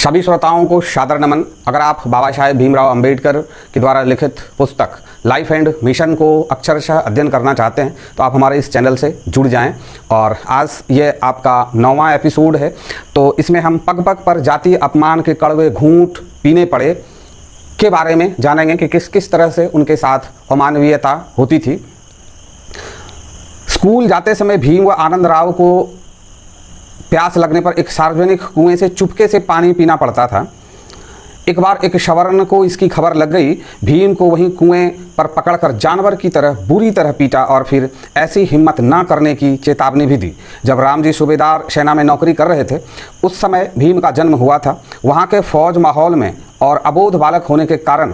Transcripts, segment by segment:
सभी श्रोताओं को सादर नमन। अगर आप बाबा साहेब भीमराव अंबेडकर के द्वारा लिखित पुस्तक लाइफ एंड मिशन को अक्षरशः अध्ययन करना चाहते हैं तो आप हमारे इस चैनल से जुड़ जाएं। और आज ये आपका 9वां एपिसोड है। तो इसमें हम पग पग पर जातीय अपमान के कड़वे घूंट पीने पड़े के बारे में जानेंगे कि किस किस तरह से उनके साथ अमानवीयता होती थी। स्कूल जाते समय भीम व आनंद राव को प्यास लगने पर एक सार्वजनिक कुएं से चुपके से पानी पीना पड़ता था। एक बार एक सवर्ण को इसकी खबर लग गई। भीम को वहीं कुएं पर पकड़कर जानवर की तरह बुरी तरह पीटा और फिर ऐसी हिम्मत ना करने की चेतावनी भी दी। जब रामजी सूबेदार सेना में नौकरी कर रहे थे उस समय भीम का जन्म हुआ था। वहाँ के फौज माहौल में और अबोध बालक होने के कारण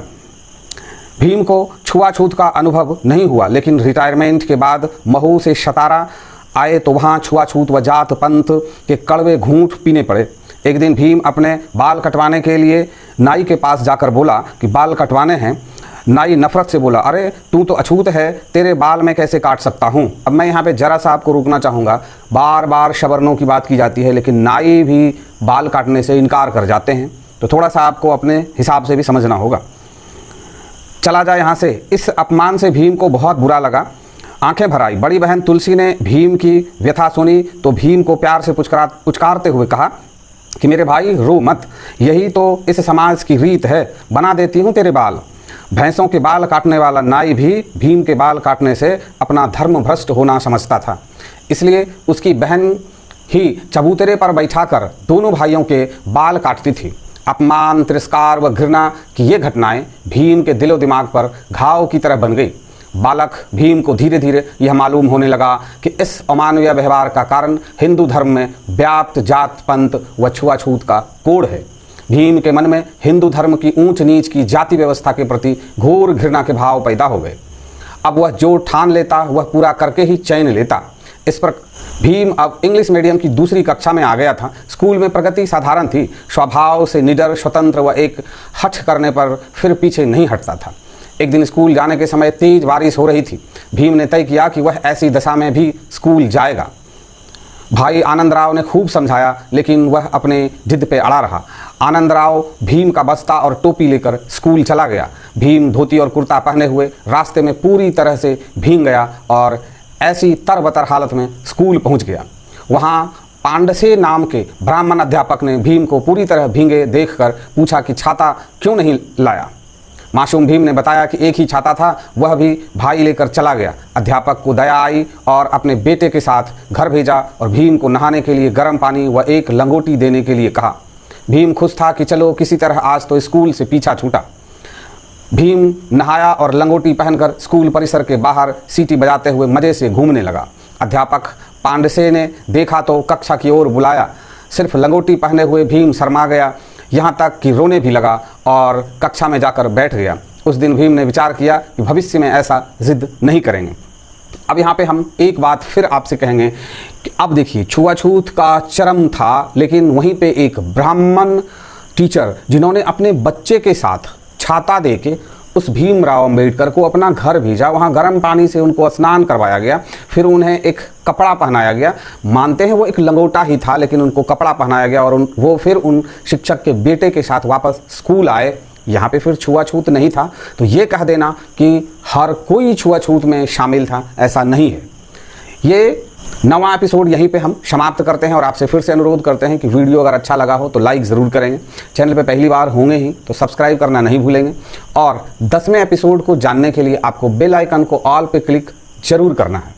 भीम को छुआछूत का अनुभव नहीं हुआ, लेकिन रिटायरमेंट के बाद महू से सतारा आए तो वहाँ छुआछूत व जात पंथ के कड़वे घूंट पीने पड़े। एक दिन भीम अपने बाल कटवाने के लिए नाई के पास जाकर बोला कि बाल कटवाने हैं। नाई नफरत से बोला, अरे तू तो अछूत है, तेरे बाल मैं कैसे काट सकता हूँ। अब मैं यहाँ पे जरा सा आपको रुकना चाहूँगा। बार बार सवर्णों की बात की जाती है लेकिन नाई भी बाल काटने से इनकार कर जाते हैं, तो थोड़ा सा आपको अपने हिसाब से भी समझना होगा। चला जाए यहाँ से। इस अपमान से भीम को बहुत बुरा लगा, आंखें भर आई। बड़ी बहन तुलसी ने भीम की व्यथा सुनी तो भीम को प्यार से पुचकारते हुए कहा कि मेरे भाई रो मत, यही तो इस समाज की रीत है, बना देती हूँ तेरे बाल। भैंसों के बाल काटने वाला नाई भी भीम के बाल काटने से अपना धर्म भ्रष्ट होना समझता था, इसलिए उसकी बहन ही चबूतरे पर बैठाकर दोनों भाइयों के बाल काटती थी। अपमान, तिरस्कार व घृणा की ये घटनाएं भीम के दिलो दिमाग पर घाव की तरह बन गई। बालक भीम को धीरे धीरे यह मालूम होने लगा कि इस अमानवीय व्यवहार का कारण हिंदू धर्म में व्याप्त जात पंथ व छुआछूत का कोढ़ है। भीम के मन में हिंदू धर्म की ऊंच नीच की जाति व्यवस्था के प्रति घोर घृणा के भाव पैदा हो गए। अब वह जो ठान लेता वह पूरा करके ही चैन लेता। इस पर भीम अब इंग्लिश मीडियम की दूसरी कक्षा में आ गया था। स्कूल में प्रगति साधारण थी। स्वभाव से निडर, स्वतंत्र व एक हठ करने पर फिर पीछे नहीं हटता था। एक दिन स्कूल जाने के समय तेज बारिश हो रही थी। भीम ने तय किया कि वह ऐसी दशा में भी स्कूल जाएगा। भाई आनंद राव ने खूब समझाया लेकिन वह अपने जिद पे अड़ा रहा। आनंद राव भीम का बस्ता और टोपी लेकर स्कूल चला गया। भीम धोती और कुर्ता पहने हुए रास्ते में पूरी तरह से भीग गया और ऐसी तरबतर हालत में स्कूल पहुंच गया। वहां पांडसे नाम के ब्राह्मण अध्यापक ने भीम को पूरी तरह भीगे देखकर पूछा कि छाता क्यों नहीं लाया। मासूम भीम ने बताया कि एक ही छाता था, वह भी भाई लेकर चला गया। अध्यापक को दया आई और अपने बेटे के साथ घर भेजा और भीम को नहाने के लिए गर्म पानी व एक लंगोटी देने के लिए कहा। भीम खुश था कि चलो किसी तरह आज तो स्कूल से पीछा छूटा। भीम नहाया और लंगोटी पहनकर स्कूल परिसर के बाहर सीटी बजाते हुए मज़े से घूमने लगा। अध्यापक पांडसे ने देखा तो कक्षा की ओर बुलाया। सिर्फ लंगोटी पहने हुए भीम शर्मा गया, यहाँ तक कि रोने भी लगा और कक्षा में जाकर बैठ गया। उस दिन भीम ने विचार किया कि भविष्य में ऐसा जिद नहीं करेंगे। अब यहाँ पे हम एक बात फिर आपसे कहेंगे कि अब देखिए, छुआछूत का चरम था, लेकिन वहीं पे एक ब्राह्मण टीचर जिन्होंने अपने बच्चे के साथ छाता दे के उस भीमराव अंबेडकर को अपना घर भेजा, वहाँ गर्म पानी से उनको स्नान करवाया गया, फिर उन्हें एक कपड़ा पहनाया गया। मानते हैं वो एक लंगोटा ही था लेकिन उनको कपड़ा पहनाया गया और वो फिर उन शिक्षक के बेटे के साथ वापस स्कूल आए। यहाँ पे फिर छुआछूत नहीं था। तो ये कह देना कि हर कोई छुआछूत में शामिल था, ऐसा नहीं है। ये 9वां एपिसोड यहीं पे हम समाप्त करते हैं और आपसे फिर से अनुरोध करते हैं कि वीडियो अगर अच्छा लगा हो तो लाइक ज़रूर करेंगे। चैनल पे पहली बार होंगे ही तो सब्सक्राइब करना नहीं भूलेंगे और 10वें एपिसोड को जानने के लिए आपको बेल आइकन को ऑल पे क्लिक जरूर करना है।